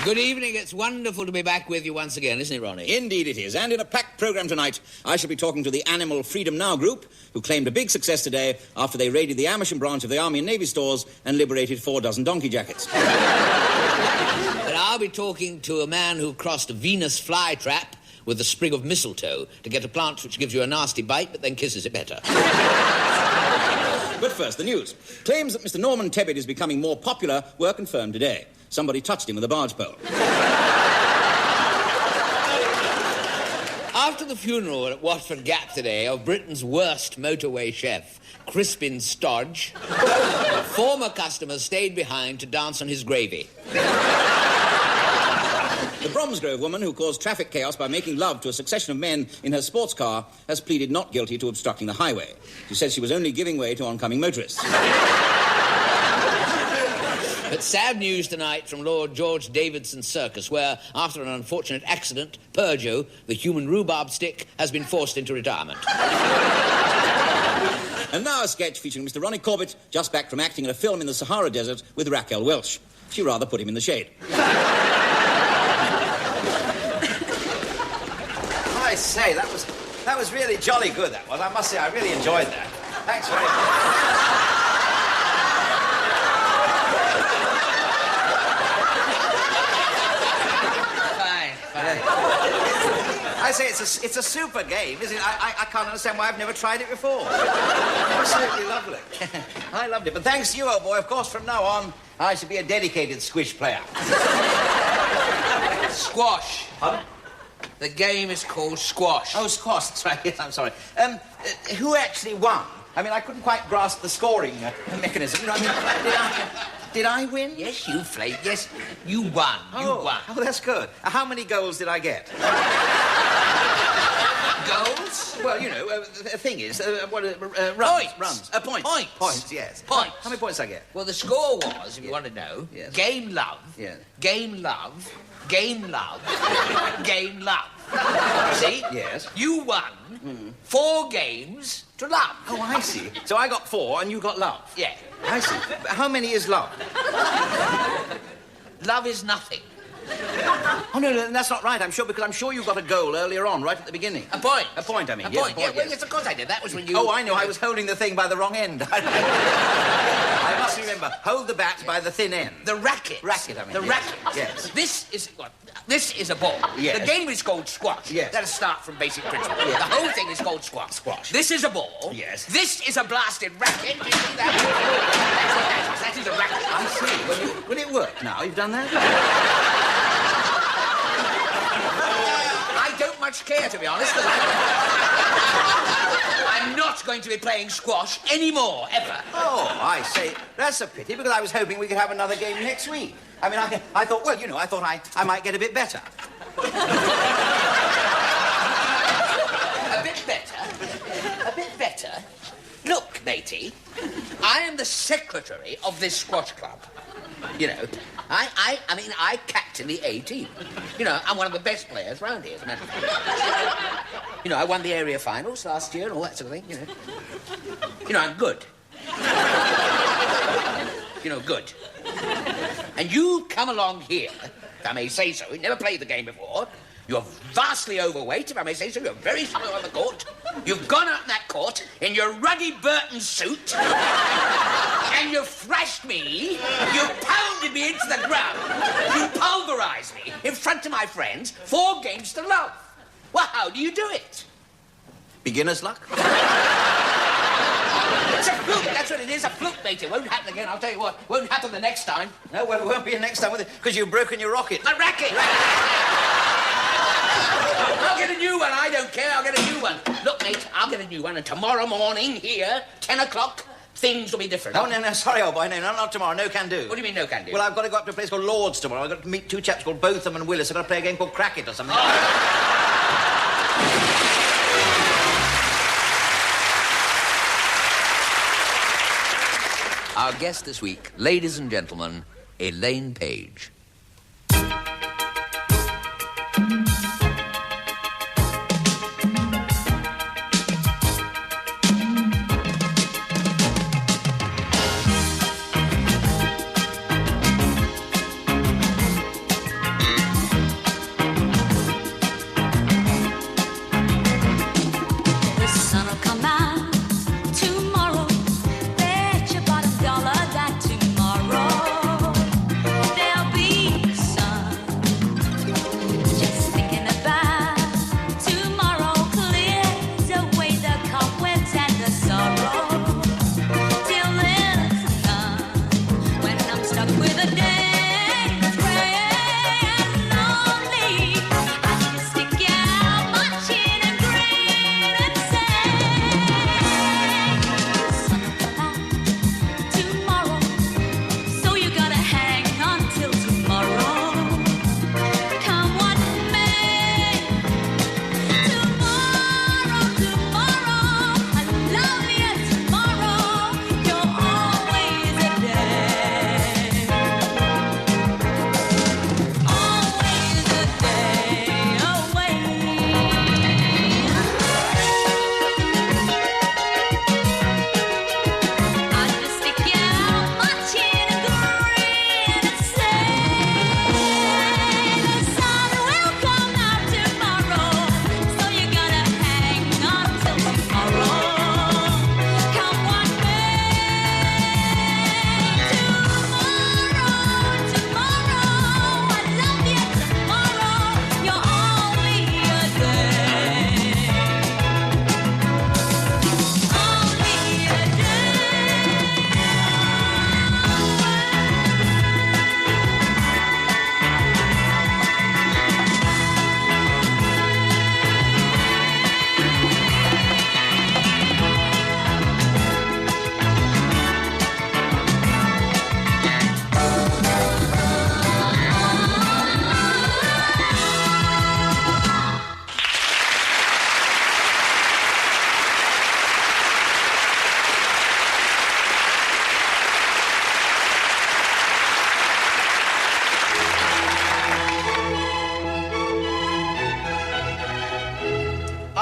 Good evening. It's wonderful to be back with you once again, isn't it, Ronnie? Indeed it is. And in a packed programme tonight, I shall be talking to the Animal Freedom Now group, who claimed a big success today after they raided the Amersham branch of the Army and Navy stores and liberated 4 dozen donkey jackets. And I'll be talking to a man who crossed a Venus flytrap with a sprig of mistletoe to get a plant which gives you a nasty bite but then kisses it better. But first, the news. Claims that Mr. Norman Tebbit is becoming more popular were confirmed today. Somebody touched him with a barge pole. After the funeral at Watford Gap today of Britain's worst motorway chef, Crispin Stodge, former customers stayed behind to dance on his gravy. The Bromsgrove woman who caused traffic chaos by making love to a succession of men in her sports car has pleaded not guilty to obstructing the highway. She says she was only giving way to oncoming motorists. But sad news tonight from Lord George Davidson's circus, where, after an unfortunate accident, Peugeot, the human rhubarb stick, has been forced into retirement. And now a sketch featuring Mr. Ronnie Corbett, just back from acting in a film in the Sahara Desert with Raquel Welch. She rather put him in the shade. I say, that was really jolly good, that was. I must say, I really enjoyed that. Thanks very much. I say it's a super game, isn't it? I can't understand why I've never tried it before. Absolutely lovely. I loved it. But thanks to you, old boy, of course, from now on, I shall be a dedicated squish player. Squash. Pardon? The game is called squash. Oh, squash, that's right. Yes, I'm sorry. Who actually won? I mean, I couldn't quite grasp the scoring mechanism. You know, I mean, did I win? Yes, you Flake. Yes, you won. You won. Oh, that's good. How many goals did I get? Goals? Well, you know, the thing is, runs. Points. Runs. Points. Points. Points, yes. Points. How many points did I get? Well, the score was, if you want to know, Yes. game love, Yes. game love, game love, game love. See? Yes. You won 4 games to love. Oh, I see. So I got 4 and you got love. Yeah. I see. How many is love? Love is nothing. Oh, no, that's not right, I'm sure, because I'm sure you got a goal earlier on, right at the beginning. A point. A point, I mean. A Yes, point. Yeah, well, yes. yes, of course I did. That was when you... Oh, I know. I was holding the thing by the wrong end. I must remember. Hold the bat by the thin end. The racket. Racket, I mean. The yes. racket. Yes. This is a ball. Yes. The game is called squash. Yes. Let us start from basic principle. Yes. The whole thing is called squash. Squash. This is a ball. Yes. This is a blasted racket. You see that? That's what that is. That is a racket. I see. Will it work now? You've done that? I don't much care, to be honest, because I'm not going to be playing squash anymore, ever. Oh, I say, that's a pity, because I was hoping we could have another game next week. I mean, I thought, well, you know, I thought I might get a bit better. A bit better? A bit better? Look, matey, I am the secretary of this squash club. You know, I mean, I captain the A team. You know, I'm one of the best players round here, as a matter of fact. You know, I won the area finals last year and all that sort of thing, you know. You know, I'm good. You know, good. And you come along here, if I may say so, you never played the game before. You're vastly overweight, if I may say so. You're very slow on the court. You've gone out in that court in your ruddy Burton suit, and you thrashed me. You pounded me into the ground. You pulverized me in front of my friends. 4 games to love. Well, how do you do it? Beginner's luck? It's a fluke. That's what it is, a fluke, mate. It won't happen again, I'll tell you what. Won't happen the next time. No, well, it won't be next time with it, because you've broken your rocket. A racket! I'll get a new one. I don't care. I'll get a new one. Look, mate, I'll get a new one, and tomorrow morning here, 10 o'clock, things will be different. Oh, no, sorry, old boy. No, not tomorrow. No can do. What do you mean, no can do? Well, I've got to go up to a place called Lord's tomorrow. I've got to meet 2 chaps called Botham and Willis. I've got to play a game called Cracket or something. Our guest this week, ladies and gentlemen, Elaine Page.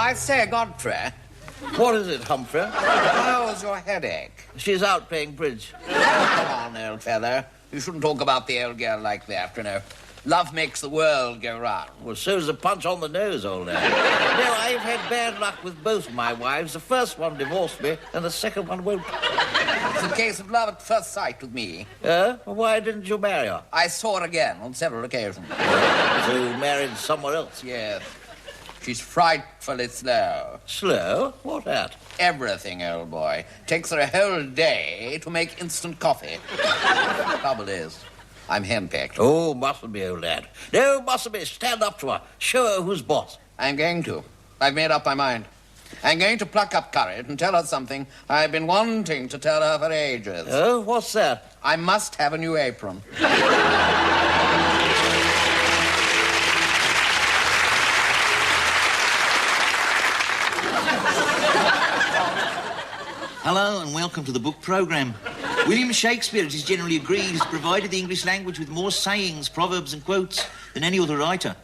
I say, Godfrey, What is it, Humphrey? how's your headache? She's out playing bridge. Come on, old feather. You shouldn't talk about the old girl like that, you know. Love makes the world go round. Well, so's a punch on the nose, old man. No, I've had bad luck with both my wives. The first one divorced me, and the second one won't. It's a case of love at first sight with me. Why didn't you marry her? I saw her again on several occasions. So you married someone else? Yes. She's frightfully slow. Slow? What at? Everything, old boy. Takes her a whole day to make instant coffee. The trouble is, I'm henpecked. Oh, mustn't be, old lad. No, mustn't be. Stand up to her. Show her who's boss. I'm going to. I've made up my mind. I'm going to pluck up courage and tell her something I've been wanting to tell her for ages. Oh, what's that? I must have a new apron. Hello and welcome to the book programme. William Shakespeare, it is generally agreed, has provided the English language with more sayings, proverbs and quotes than any other writer.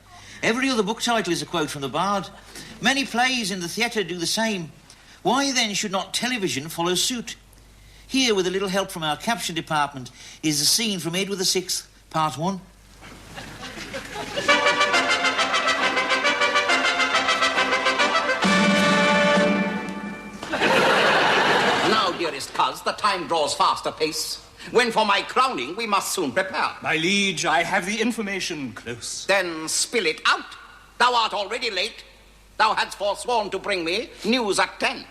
Every other book title is a quote from the bard. Many plays in the theatre do the same. Why then should not television follow suit? Here, with a little help from our caption department, is a scene from Edward VI, Part 1. Dearest coz, the time draws fast apace, when for my crowning we must soon prepare. My liege, I have the information close. Then spill it out. Thou art already late. Thou hadst forsworn to bring me news at 10.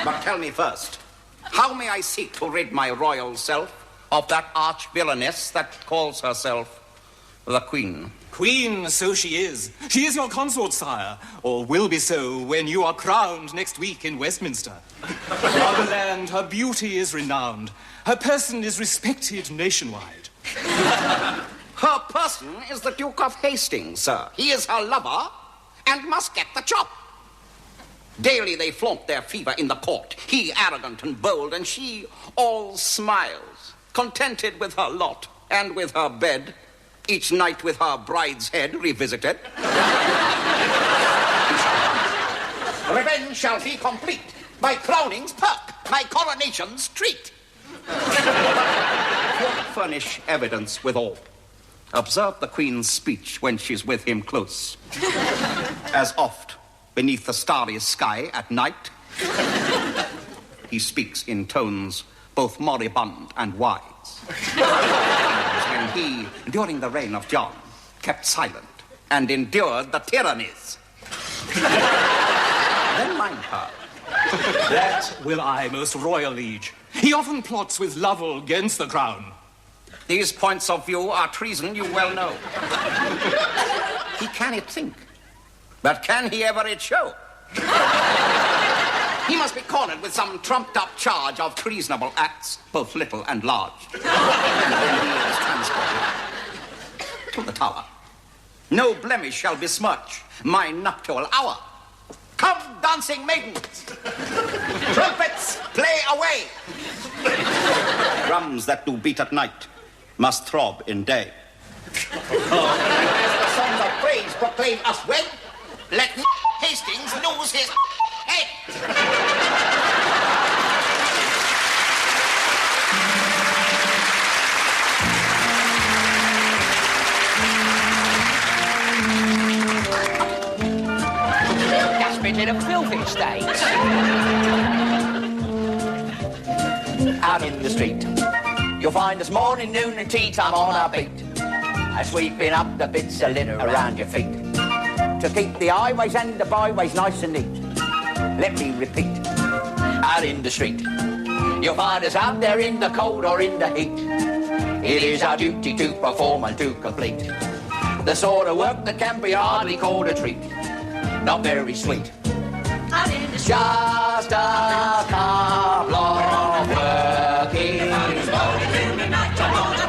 But tell me first, how may I seek to rid my royal self of that arch villainess that calls herself the Queen? Queen, so she is. She is your consort, sire, or will be so when you are crowned next week in Westminster. Motherland, her beauty is renowned. Her person is respected nationwide. Her person is the Duke of Hastings, sir. He is her lover and must get the chop. Daily they flaunt their fever in the court. He arrogant and bold, and she all smiles, contented with her lot and with her bed, each night with her bride's head revisited. Revenge shall be complete. My crowning's perk, my coronation's treat. Furnish evidence withal. Observe the Queen's speech when she's with him close. As oft, beneath the starry sky at night, he speaks in tones both moribund and wise. When he, during the reign of John, kept silent and endured the tyrannies. Then mind her. That will I, most royal liege. He often plots with Lovell against the crown. These points of view are treason, you well know. He can it think, but can he ever it show? He must be cornered with some trumped-up charge of treasonable acts, both little and large. And then he is transported to the Tower. No blemish shall besmirch my nuptial hour. Come, dancing maidens! Trumpets, play away! Drums that do beat at night must throb in day. As the songs of praise proclaim us wed, let Hastings lose his head! Just been in a filthy state. Out in the street, you'll find us morning, noon and tea time on our beat, sweeping up the bits of litter around your feet, to keep the highways and the byways nice and neat. Let me repeat, out in the street, you'll find us out there in the cold or in the heat. It is our duty to perform and to complete the sort of work that can be hardly called a treat, not very sweet. Out in the street. Just a couple of working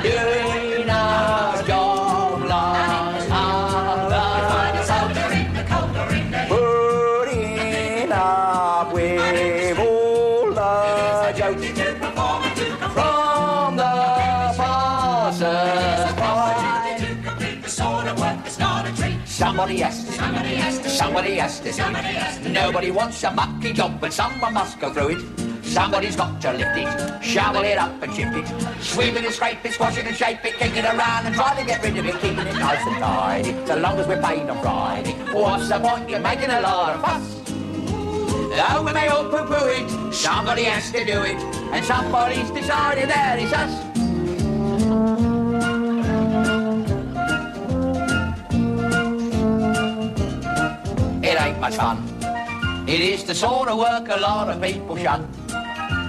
doing our job like putting up with all the jokes from the passer-by. Somebody asks, Somebody has to do it. Nobody wants a mucky job, but someone must go through it. Somebody's got to lift it, shovel it up and shift it, sweep it and scrape it, squash it and shape it, kick it around and try to get rid of it, keeping it nice and tidy, so long as we're paid on Friday. What's the point in making a lot of fuss? Though we may all poo-poo it, somebody has to do it, and somebody's decided that it's us. It ain't much fun. It is the sort of work a lot of people shun.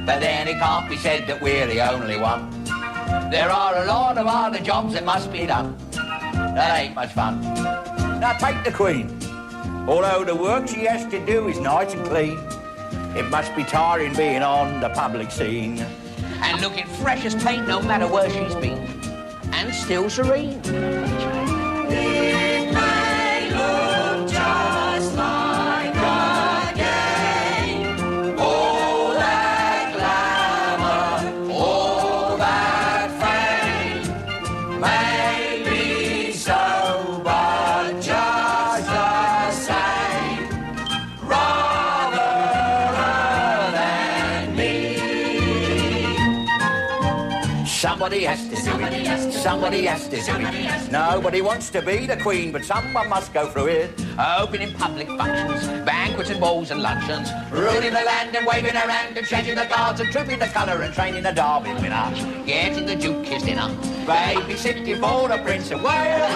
But then it can't be said that we're the only one. There are a lot of other jobs that must be done. That ain't much fun. Now take the Queen. Although the work she has to do is nice and clean, it must be tiring being on the public scene and looking fresh as paint no matter where she's been, and still serene. It may look just like a game. All that glamour, all that fame may be so, but just the same, rather than me. Somebody has to do it. Somebody has to do it. Nobody wants to be the Queen, but someone must go through it. Opening public functions, banquets and balls and luncheons, ruling the land and waving her hand and changing the guards and trooping the colour and training the derby winner, getting the Duke his dinner, babysitting for the Prince of Wales,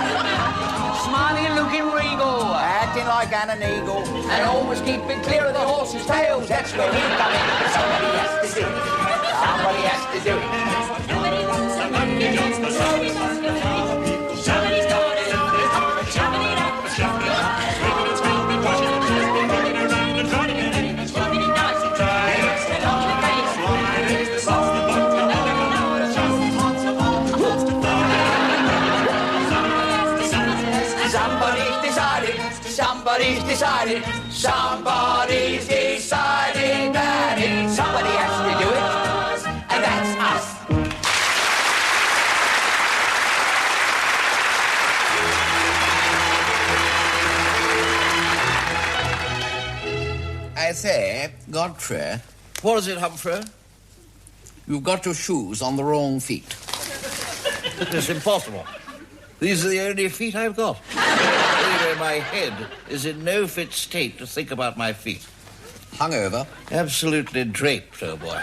smiling and looking regal, acting like an eagle, and always keeping clear of the horses' tails. That's where we come in. Somebody has to do it. Somebody has to do it. Nobody wants the monkey jobs, but so we must go through. Somebody's got it, chopping it up, chopping it up, scraping and scraping, washing and scraping, running around and trying to get it, and swimming it nice and dry. It's the long face, it's the sauce, the bun, and never know the sauce, the hot, the hot, the hot, the fry. Somebody's decided, somebody's decided, somebody's decided that it's somebody has to do it, and that's us. I say, Godfrey. What is it, Humphrey? You've got your shoes on the wrong feet. It's impossible. These are the only feet I've got. Anyway, my head is in no fit state to think about my feet. Hungover? Absolutely draped, oh boy.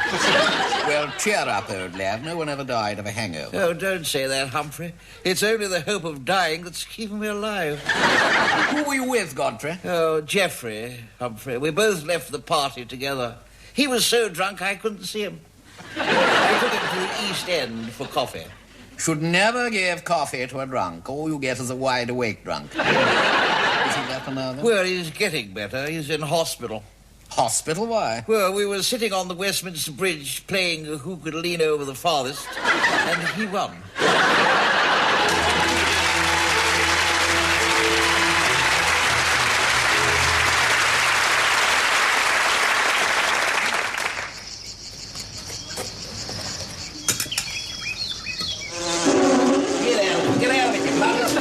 Well, cheer up, old lad. No one ever died of a hangover. Oh, don't say that, Humphrey. It's only the hope of dying that's keeping me alive. Who were you with, Godfrey? Oh, Geoffrey, Humphrey. We both left the party together. He was so drunk I couldn't see him. I took him to the East End for coffee. Should never give coffee to a drunk. All you get is a wide-awake drunk. Is he better now, then? Well, he's getting better. He's in hospital. Hospital? Why? Well, we were sitting on the Westminster Bridge playing who could lean over the farthest, and he won. Get out of it, you puppets.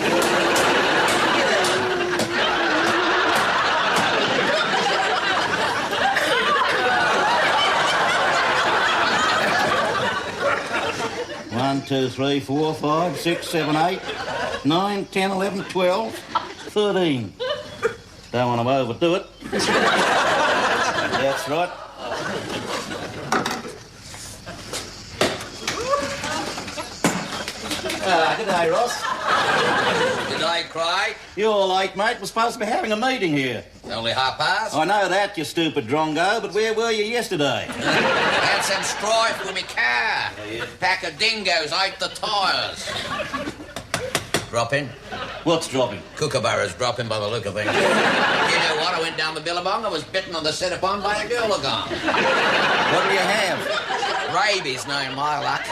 One, 2, 3, 4, 5, 6, 7, 8, 9, 10, 11, 12, 13. Don't want to overdo it. That's right. Good day, Ross. Did I cry? You're late, mate. We're supposed to be having a meeting here. Only past. I know that, you stupid drongo, but where were you yesterday? Had some strife with me car. Pack of dingoes ate the tyres. Dropping? What's dropping? Kookaburras dropping by the look of things. You know what? I went down the billabong. I was bitten on the set upon by a girl again. What do you have? Rabies, no my luck.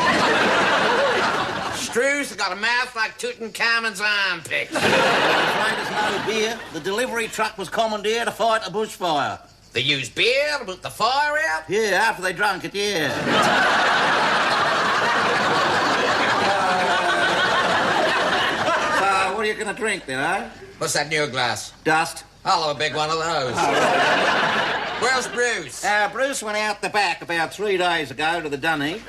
Stru's got a mouth like Tutankhamun's armpit. I'm afraid there's no beer. The delivery truck was commandeered to fight a bushfire. They used beer to put the fire out? Yeah, after they drunk it, yeah. What do you going to drink then, eh? What's that in your glass? Dust. I'll have a big one of those. Where's Bruce? Bruce went out the back about 3 days ago to the dunny.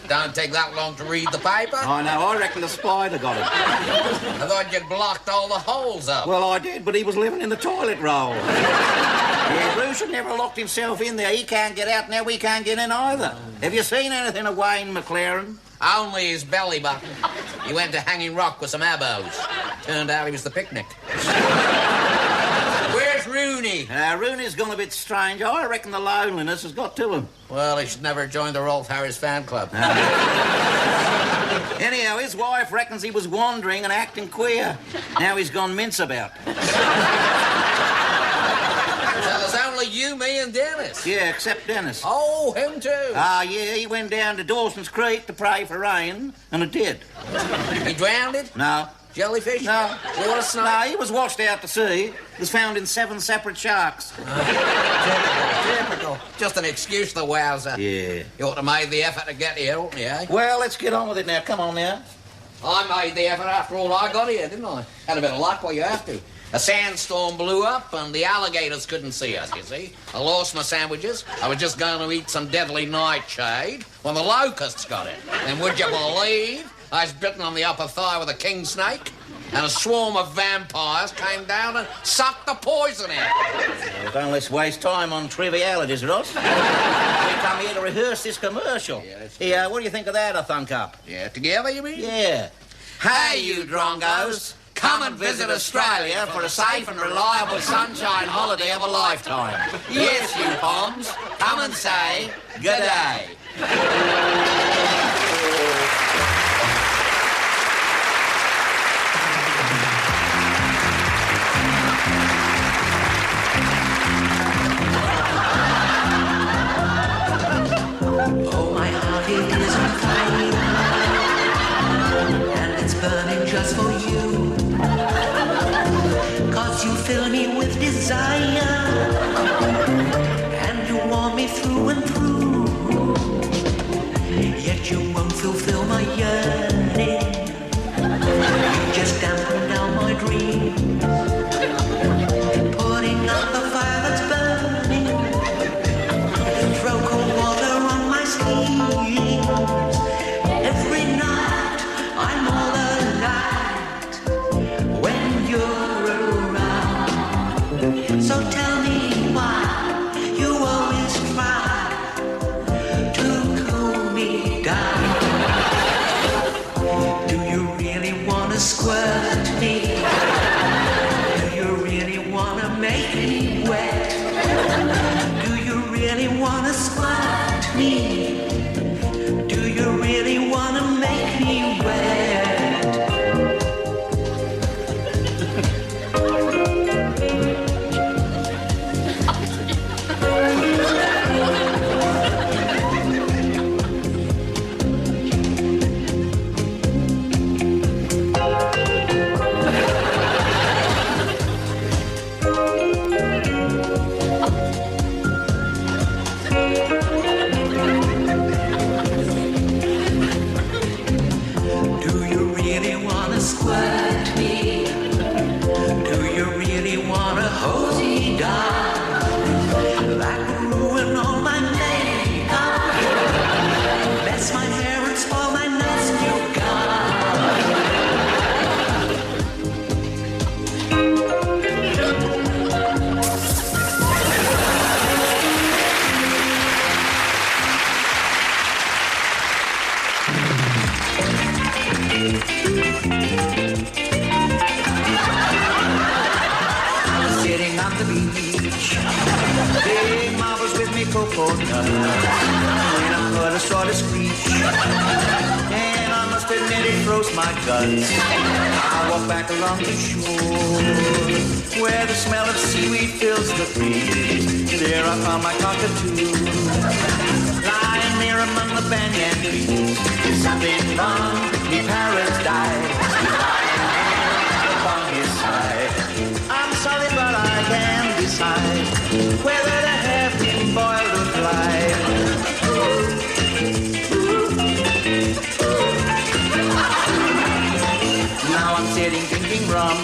Don't take that long to read the paper. I know, I reckon the spider got him. I thought you'd blocked all the holes up. Well, I did, but he was living in the toilet roll. Yeah, Bruce had never locked himself in there. He can't get out, now we can't get in either. Have you seen anything of Wayne McLaren? Only his belly button. He went to Hanging Rock with some abos. Turned out he was the picnic. Where's Rooney? Rooney's gone a bit strange. I reckon the loneliness has got to him. Well, he should never join the Rolf Harris fan club. Anyhow, his wife reckons he was wandering and acting queer. Now he's gone mince about. So there's only you, me and Dennis. Yeah, except Dennis. Oh, him too. Yeah, he went down to Dawson's Creek to pray for rain, and it did. He drowned it? No. Jellyfish? No. Water snake? No, he was washed out to sea. He was found in 7 separate sharks. Typical. Just an excuse, the wowzer. Yeah. You ought to have made the effort to get here, oughtn't you, eh? Well, let's get on with it now. Come on now. I made the effort after all. I got here, didn't I? Had a bit of luck, well, you have to. A sandstorm blew up and the alligators couldn't see us, you see. I lost my sandwiches. I was just going to eat some deadly nightshade when the locusts got it. And would you believe I was bitten on the upper thigh with a king snake? And a swarm of vampires came down and sucked the poison out. Well, don't let's waste time on trivialities, Ross. We come here to rehearse this commercial. Yeah, what do you think of that, a thunk up? Yeah, together, you mean? Yeah. Hey, you drongos. Come and visit Australia for a safe and reliable sunshine holiday of a lifetime. Yes, you bombs. Come and say good day. Oh, my heart, it is on fire, and it's burning just for you. 'Cause you fill me with desire, and you warm me through and through. Yet you won't fulfill my yearning. You just dampen down my dream, putting out the fire that's burning. Throw cold water on my sleeves. Every night I'm all alight when you're around. So tell me why you always try to cool me down. Do you really wanna squirt me? Do you really wanna make me wet? Do you really wanna squirt me? Do you really wanna make me wet? Do you really wanna squirt me? Do you really wanna hose me down? That would ruin all my makeup, mess my hair and spoil my nice new gown. Sitting on the beach, big marbles with me coconut, and I heard a sort of screech, and I must admit it froze my guts. I walk back along the shore, where the smell of seaweed fills the breeze. There I found my cockatoo, lying there among the banyan trees. There's something wrong, the parrot died, upon his side. I'm sorry, but I can't decide whether to have him boiled or fried. Now I'm sitting drinking rum from.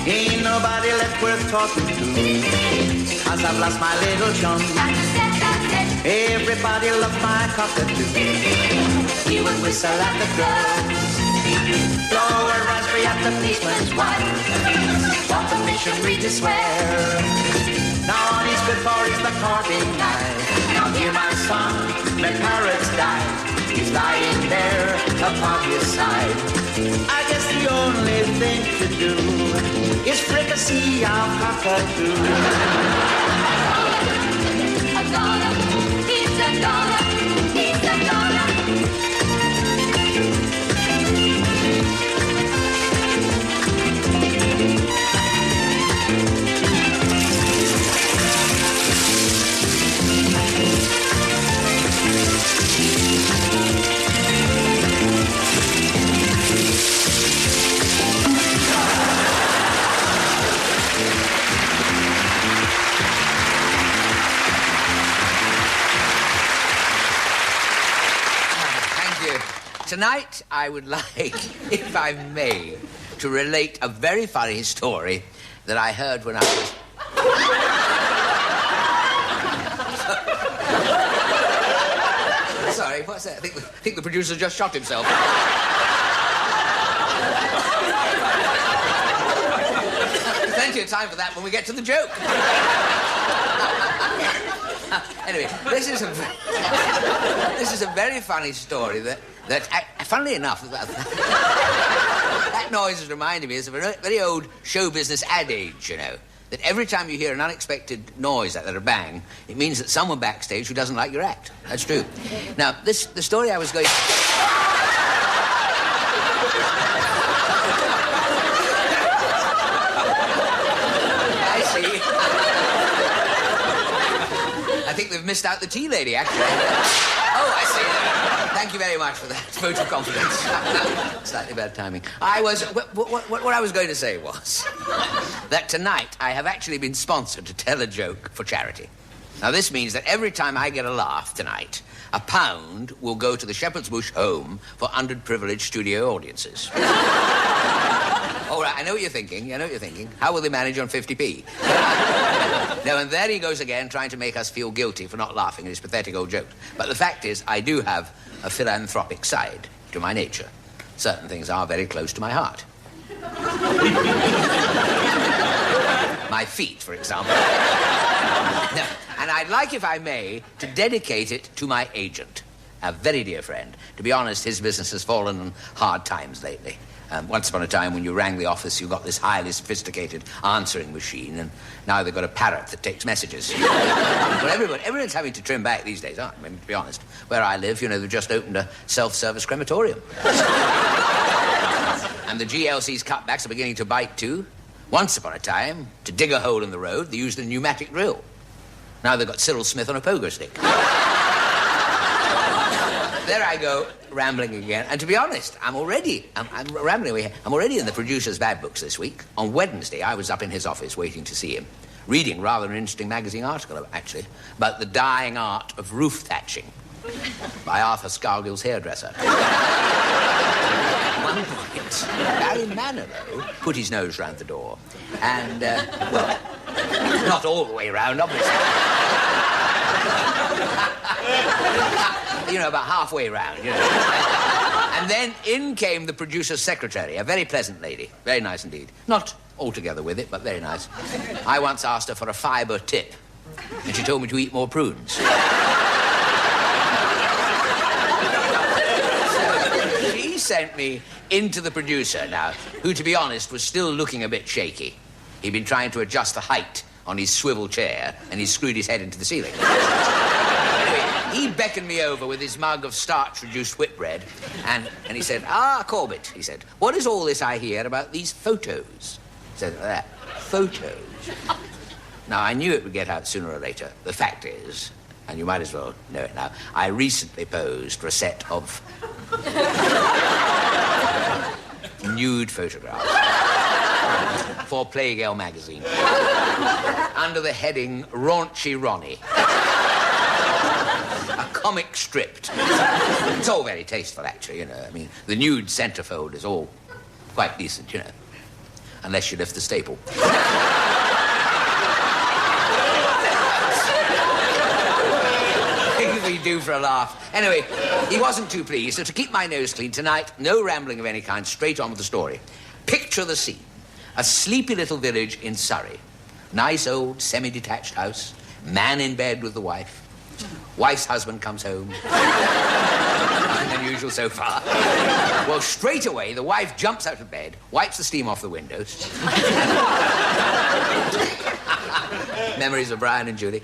Ain't nobody left worth talking to, 'cause I've lost my little chum. Everybody loved my cockatoo. He would whistle at the drums, blow a raspberry at the policeman's wife, walk the missionary to swear. Now Ronnie's good for is the courting knife. Now hear my son, when parrots die, he's lying there upon his side. I guess the only thing to do is fricassee our cockatoo. A dollar, he's a dollar, he's a dollar. Tonight, I would like, if I may, to relate a very funny story that I heard when I was... Sorry, what's that? I think the producer just shot himself. Plenty of time for that when we get to the joke. Anyway, this is a very funny story that funnily enough, that noise is reminding me of a very old show business adage, you know, that every time you hear an unexpected noise like that, a bang, it means that someone backstage who doesn't like your act. That's true. Now, the story I was going... I see. I think they've missed out the tea lady, actually. Oh, I see. Thank you very much for that vote of confidence. Slightly bad timing. What I was going to say was that tonight I have actually been sponsored to tell a joke for charity. Now, this means that every time I get a laugh tonight, £1 will go to the Shepherd's Bush Home for underprivileged studio audiences. All right, I know what you're thinking. How will they manage on 50p? No, and there he goes again, trying to make us feel guilty for not laughing at his pathetic old jokes. But the fact is, I do have a philanthropic side to my nature. Certain things are very close to my heart. My feet, for example. No, and I'd like, if I may, to dedicate it to my agent, a very dear friend. To be honest, his business has fallen on hard times lately. Once upon a time, when you rang the office, you got this highly sophisticated answering machine, and now they've got a parrot that takes messages. Well, everyone's having to trim back these days, aren't they? I mean, to be honest, where I live, you know, they've just opened a self-service crematorium. And the GLC's cutbacks are beginning to bite, too. Once upon a time, to dig a hole in the road, they used a pneumatic drill. Now they've got Cyril Smith on a pogo stick. There I go, rambling again. And to be honest, I'm already rambling away. I'm already in the producer's bad books this week. On Wednesday, I was up in his office waiting to see him, reading rather an interesting magazine article, actually, about the dying art of roof thatching by Arthur Scargill's hairdresser. At one point, Barry Manilow put his nose round the door. And, well, not all the way round, obviously. You know, about halfway round, you know. And then in came the producer's secretary, a very pleasant lady. Very nice indeed. Not altogether with it, but very nice. I once asked her for a fibre tip, and she told me to eat more prunes. So she sent me into the producer now, who, to be honest, was still looking a bit shaky. He'd been trying to adjust the height on his swivel chair, and he screwed his head into the ceiling. He beckoned me over with his mug of starch-reduced whitbread, and he said, Corbett, he said, what is all this I hear about these photos? He said, photos. Now, I knew it would get out sooner or later. The fact is, and you might as well know it now, I recently posed for a set of nude photographs for Plague Ale magazine under the heading Raunchy Ronnie. A comic stripped. It's all very tasteful, actually, you know. I mean, the nude centerfold is all quite decent, you know. unless you lift the staple. We do for a laugh. Anyway, he wasn't too pleased, so to keep my nose clean tonight, no rambling of any kind, straight on with the story. Picture the scene. A sleepy little village in Surrey. Nice old semi-detached house. Man in bed with the wife. Wife's husband comes home. Nothing unusual so far. Well, straight away, the wife jumps out of bed, wipes the steam off the windows. Memories of Brian and Julie.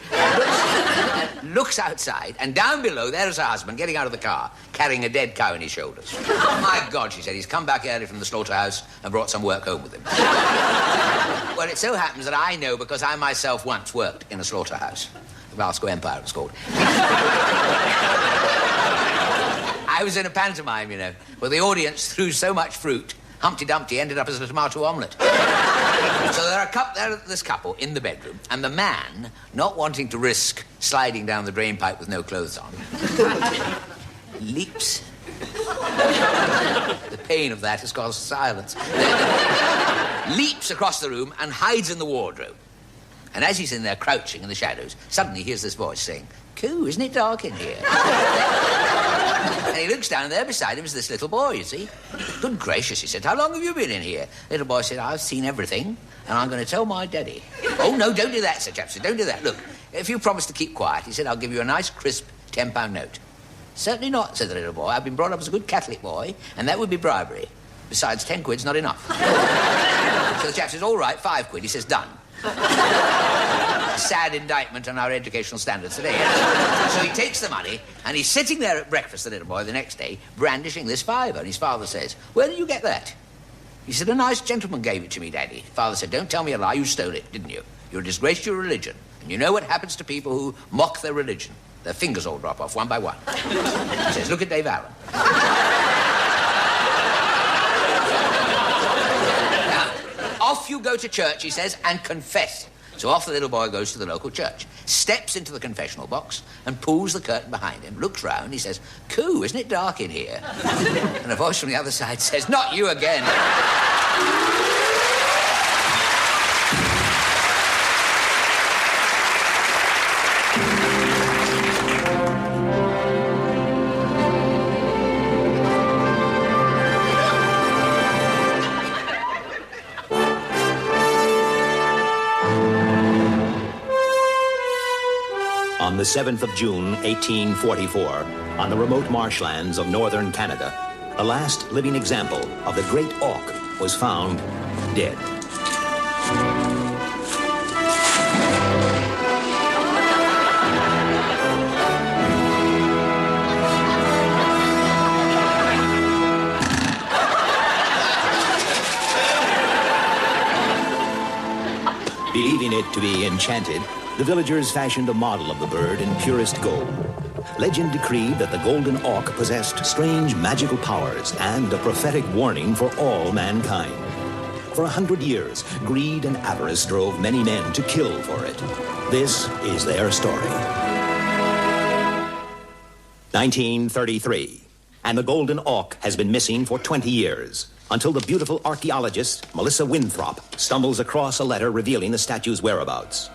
Looks outside, and down below, there's her husband getting out of the car, carrying a dead cow in his shoulders. My God, she said, he's come back early from the slaughterhouse and brought some work home with him. Well, it so happens that I know because I myself once worked in a slaughterhouse. The Vasco Empire, it was called. I was in a pantomime, you know, where the audience threw so much fruit, Humpty Dumpty ended up as a tomato omelette. So there's this couple in the bedroom, and the man, not wanting to risk sliding down the drain pipe with no clothes on, leaps. The pain of that has caused silence. Leaps across the room and hides in the wardrobe. And as he's in there crouching in the shadows, suddenly he hears this voice saying, "Coo, isn't it dark in here?" And he looks down, and there beside him is this little boy, you see. "Good gracious," he said, "how long have you been in here?" Little boy said, "I've seen everything, and I'm going to tell my daddy." "Oh, no, don't do that," said Chapsy, "don't do that. Look, if you promise to keep quiet," he said, "I'll give you a nice, crisp £10 note." "Certainly not," said the little boy. "I've been brought up as a good Catholic boy, and that would be bribery. Besides, 10 quid's not enough." So the chap says, "All right, 5 quid." He says, "Done." A sad indictment on our educational standards today. So he takes the money, and he's sitting there at breakfast, the little boy, the next day, brandishing this fiver. And his father says, "Where did you get that?" He said, "A nice gentleman gave it to me, Daddy." Father said, "Don't tell me a lie, you stole it, didn't you? You're a disgrace to your religion. And you know what happens to people who mock their religion? Their fingers all drop off, one by one." He says, "Look at Dave Allen." Now, off you go to church, he says, and confess. So off the little boy goes to the local church, steps into the confessional box, and pulls the curtain behind him, looks round, he says, "Coo, isn't it dark in here?" And a voice from the other side says, "Not you again." On the 7th of June, 1844, on the remote marshlands of northern Canada, the last living example of the great auk was found dead. Believing it to be enchanted, the villagers fashioned a model of the bird in purest gold. Legend decreed that the golden auk possessed strange magical powers and a prophetic warning for all mankind. For 100 years, greed and avarice drove many men to kill for it. This is their story. 1933, and the golden auk has been missing for 20 years, until the beautiful archaeologist, Melissa Winthrop, stumbles across a letter revealing the statue's whereabouts.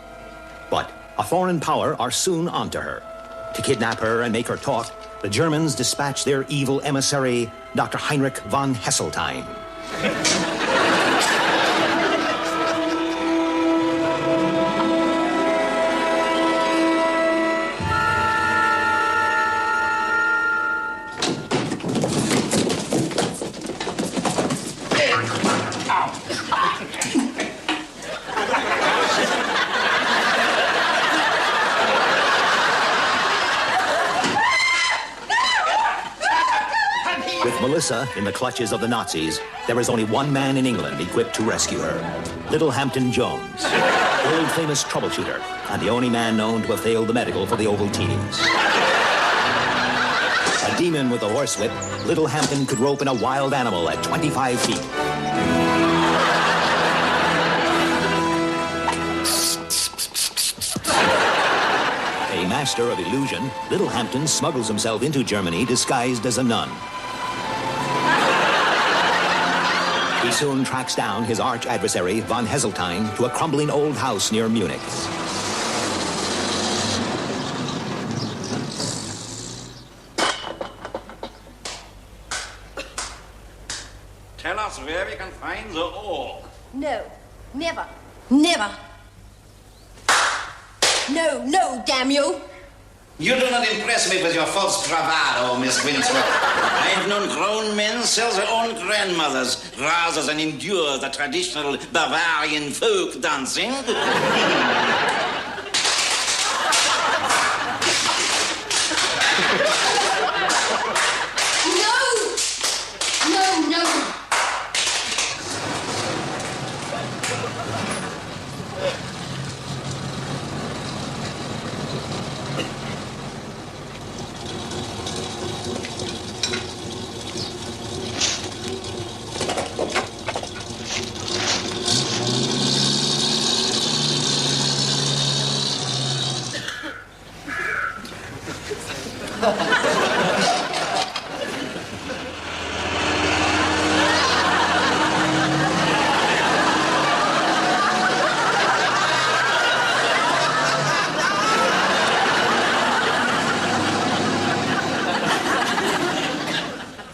But a foreign power are soon onto her. To kidnap her and make her talk, the Germans dispatch their evil emissary, Dr. Heinrich von Hesseltine. With Melissa in the clutches of the Nazis, there is only one man in England equipped to rescue her. Little Hampton Jones, world famous troubleshooter, and the only man known to have failed the medical for the Ovaltinis. A demon with a horsewhip, Little Hampton could rope in a wild animal at 25 feet. A master of illusion, Little Hampton smuggles himself into Germany disguised as a nun. He soon tracks down his arch adversary, von Heseltine, to a crumbling old house near Munich. Tell us where we can find the orc. No, never, never. No, no, damn you. You do not impress me with your false bravado, Miss Winthrop. I've known grown men sell their own grandmothers rather than endure the traditional Bavarian folk dancing. No, no.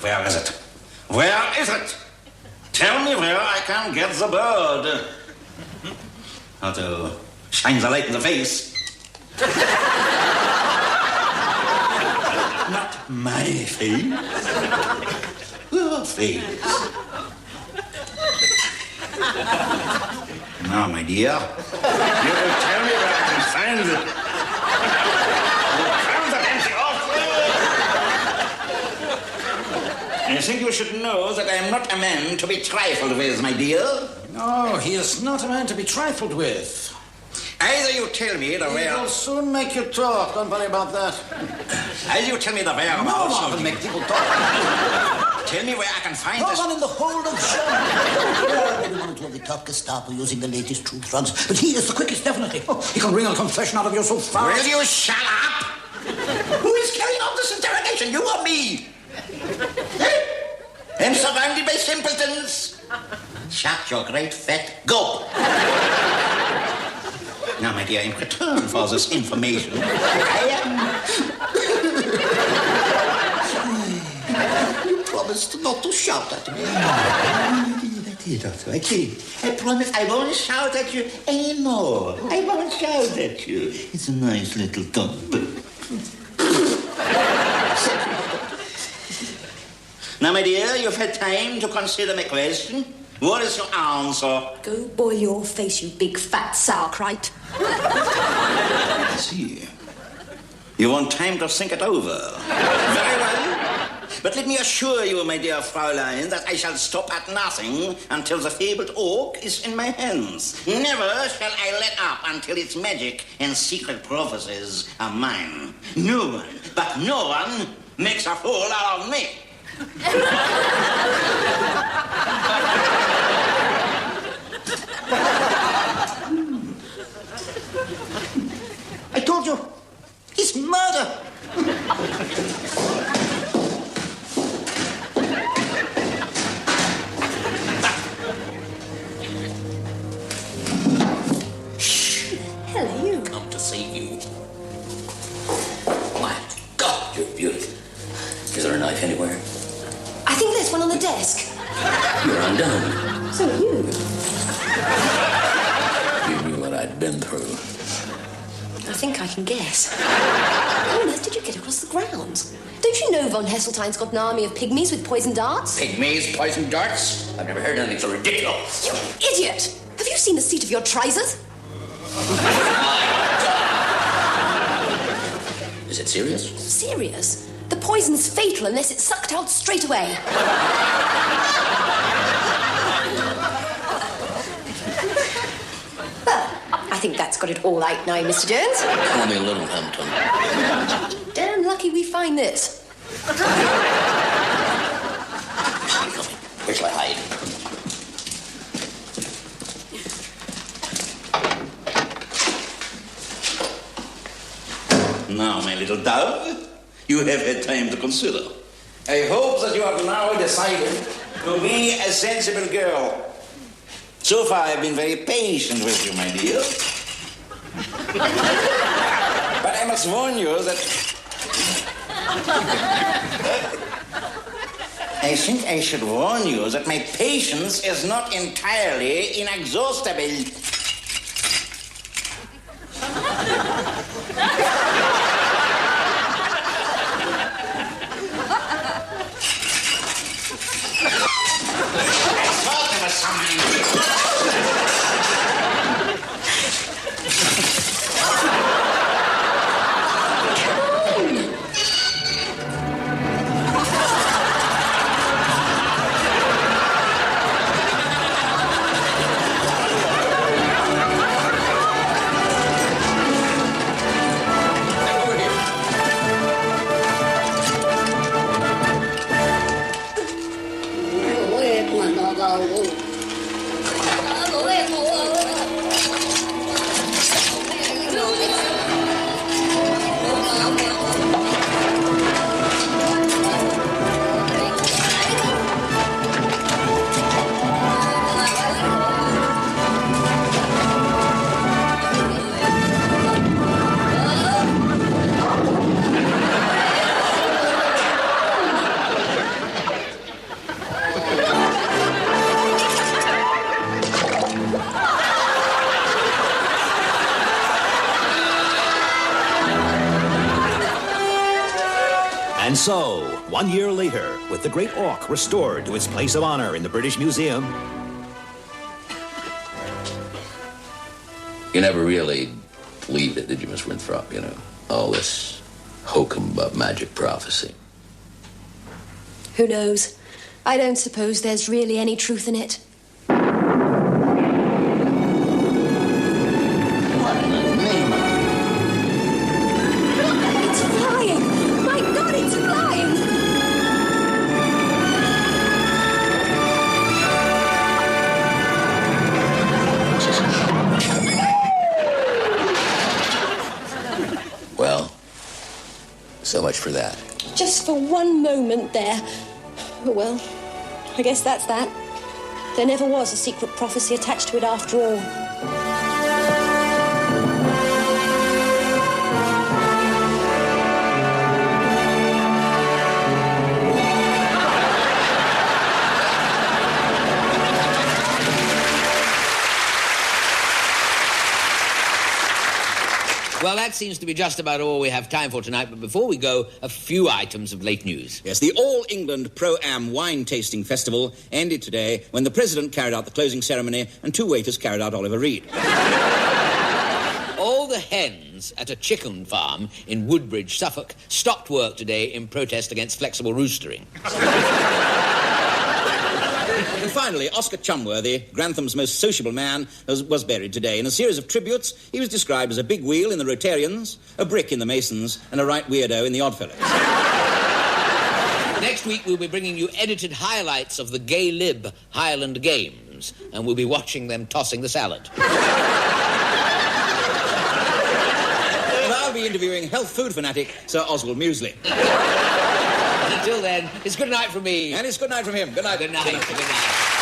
Where is it? Where is it? Tell me where I can get the bird. How to shine the light in the face. Not my face. Your face. Now, my dear, you will tell me where I can find it. Find the empty I think you should know that I am not a man to be trifled with, my dear. No, he is not a man to be trifled with. Either you tell me the He where... will soon make you talk. Don't worry about that. Either you tell me the whereabouts... No one will make people talk. Tell me where I can find No this... one in the whole of Germany. Maybe one or two of the top Gestapo using the latest truth runs. But he is the quickest, definitely. Oh, he can wring a confession out of you so fast. Will you shut up? Who is carrying out this interrogation, you or me? I'm surrounded by simpletons. Shut your great fat gob. Now, my dear, in return for this information, You promised not to shout at me. I did, Doctor, I did. I promise I won't shout at you anymore. I won't shout at you. It's a nice little dump. Now, my dear, you've had time to consider my question. What is your answer? Go boil your face, you big fat sauerkraut. I see. You want time to think it over. Very well. But let me assure you, my dear Fraulein, that I shall stop at nothing until the fabled orc is in my hands. Never shall I let up until its magic and secret prophecies are mine. No one, but no one, makes a fool out of me. I told you, it's murder. Hello, you. Come to see you. My God, you're beautiful. Is there a knife anywhere? I think there's one on the desk. You're undone. So are you. You knew what I'd been through. I think I can guess. How on earth did you get across the grounds? Don't you know von Heseltine's got an army of pygmies with poison darts? Pygmies, poison darts? I've never heard anything so ridiculous. You idiot! Have you seen the seat of your trousers? Is it serious? Serious? The poison's fatal unless it's sucked out straight away. Well, I think that's got it all out now, Mr. Jones. Call me Little Hampton. Damn lucky we find this. Where shall I hide? Now, my little dove, you have had time to consider. I hope that you have now decided To be a sensible girl. So far, I've been very patient with you, my dear. But I must warn you that... I think I should warn you that my patience is not entirely inexhaustible. I thought there was something. And so, 1 year later, with the Great Auk restored to its place of honor in the British Museum... You never really believed it, did you, Miss Winthrop? You know, all this hokum about magic prophecy. Who knows? I don't suppose there's really any truth in it. It's flying! My God, it's flying! Well, so much for that. Just for one moment there. Oh, well, I guess that's that. There never was a secret prophecy attached to it after all. Well, that seems to be just about all we have time for tonight, but before we go, a few items of late news. Yes, the All England Pro-Am Wine Tasting Festival ended today when the President carried out the closing ceremony and 2 waiters carried out Oliver Reed. All the hens at a chicken farm in Woodbridge, Suffolk, stopped work today in protest against flexible roostering. And finally, Oscar Chumworthy, Grantham's most sociable man, was buried today. In a series of tributes, he was described as a big wheel in the Rotarians, a brick in the Masons, and a right weirdo in the Oddfellows. Next week, we'll be bringing you edited highlights of the Gay Lib Highland Games, and we'll be watching them tossing the salad. And I'll be interviewing health food fanatic Sir Oswald Muesli. Until then, it's good night from me. And it's good night from him. Good night. Good night. Good night.